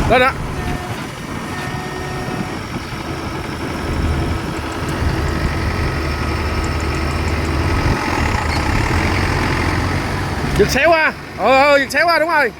Lên đó. Giật xéo qua. Giật xéo qua, đúng rồi.